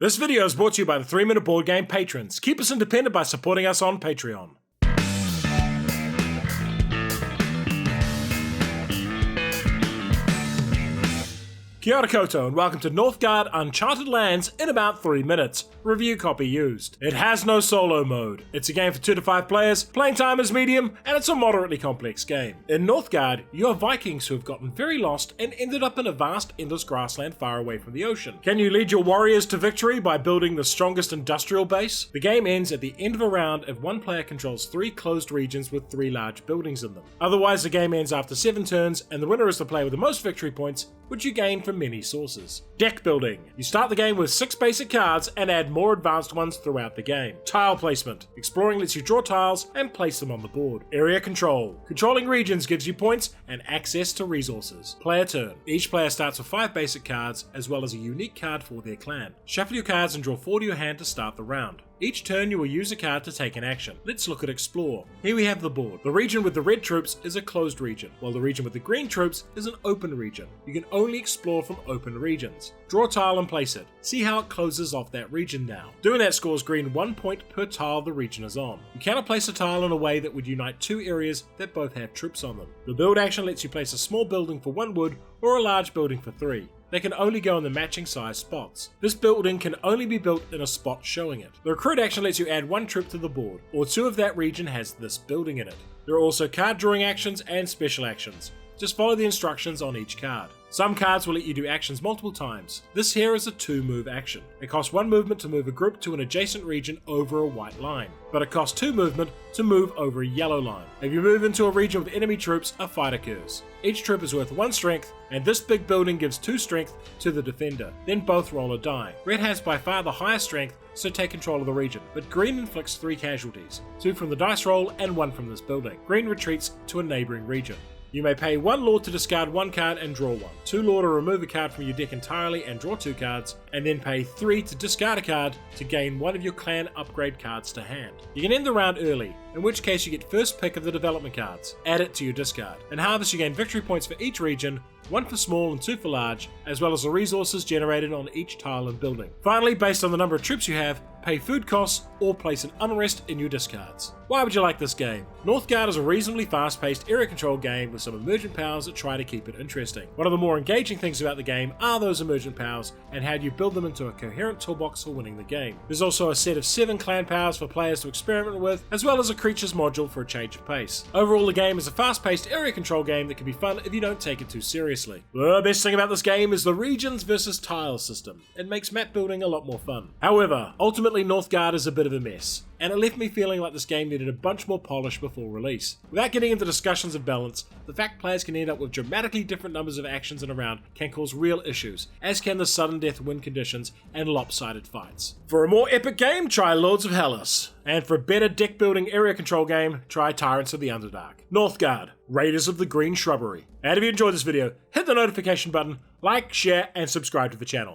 This video is brought to you by the 3 Minute Board Game patrons. Keep us independent by supporting us on Patreon. Kia ora koutou and welcome to Northgard Uncharted Lands in about 3 minutes. Review copy used. It has no solo mode. It's a game for 2 to 5 players, playing time is medium, and it's a moderately complex game. In Northgard, you are Vikings who have gotten very lost and ended up in a vast endless grassland far away from the ocean. Can you lead your warriors to victory by building the strongest industrial base? The game ends at the end of a round if one player controls 3 closed regions with 3 large buildings in them. Otherwise, the game ends after 7 turns and the winner is the player with the most victory points, which you gain from many sources. Deck building. You start the game with 6 basic cards and add more advanced ones throughout the game. Tile placement. Exploring lets you draw tiles and place them on the board. Area control. Controlling regions gives you points and access to resources. Player turn. Each player starts with 5 basic cards as well as a unique card for their clan. Shuffle your cards and draw 4 to your hand to start the round. Each turn you will use a card to take an action. Let's look at Explore. Here we have the board. The region with the red troops is a closed region, while the region with the green troops is an open region. You can only explore from open regions. Draw a tile and place it. See how it closes off that region now. Doing that scores green 1 point per tile the region is on. You cannot place a tile in a way that would unite 2 areas that both have troops on them. The build action lets you place a small building for 1 wood or a large building for 3. They can only go in the matching size spots. This building can only be built in a spot showing it. The recruit action lets you add 1 troop to the board, or 2 of that region has this building in it. There are also card drawing actions and special actions. Just follow the instructions on each card. Some cards will let you do actions multiple times. This here is a 2-move action. It costs 1 movement to move a group to an adjacent region over a white line, but it costs 2 movement to move over a yellow line. If you move into a region with enemy troops, a fight occurs. Each troop is worth 1 strength, and this big building gives 2 strength to the defender. Then both roll a die. Red has by far the highest strength, so take control of the region, but green inflicts 3 casualties, 2 from the dice roll and 1 from this building. Green retreats to a neighbouring region. You may pay 1 Lord to discard 1 card and draw 1, 2 Lord to remove a card from your deck entirely and draw 2 cards, and then pay 3 to discard a card to gain 1 of your clan upgrade cards to hand. You can end the round early, in which case you get first pick of the development cards, add it to your discard. In Harvest you gain victory points for each region, 1 for small and 2 for large, as well as the resources generated on each tile and building. Finally, based on the number of troops you have, pay food costs or place an unrest in your discards. Why would you like this game? Northgard is a reasonably fast-paced area control game with some emergent powers that try to keep it interesting. One of the more engaging things about the game are those emergent powers and how you build them into a coherent toolbox for winning the game. There's also a set of 7 clan powers for players to experiment with, as well as a creatures module for a change of pace. Overall, the game is a fast-paced area control game that can be fun if you don't take it too seriously. The best thing about this game is the regions versus tiles system. It makes map building a lot more fun. However, ultimately Northgard is a bit of a mess, and it left me feeling like this game needed a bunch more polish before release. Without getting into discussions of balance, the fact players can end up with dramatically different numbers of actions in a round can cause real issues, as can the sudden death win conditions and lopsided fights. For a more epic game, try Lords of Hellas. And for a better deck building area control game, try Tyrants of the Underdark. Northgard, Raiders of the Green Shrubbery. And if you enjoyed this video, hit the notification button, like, share, and subscribe to the channel.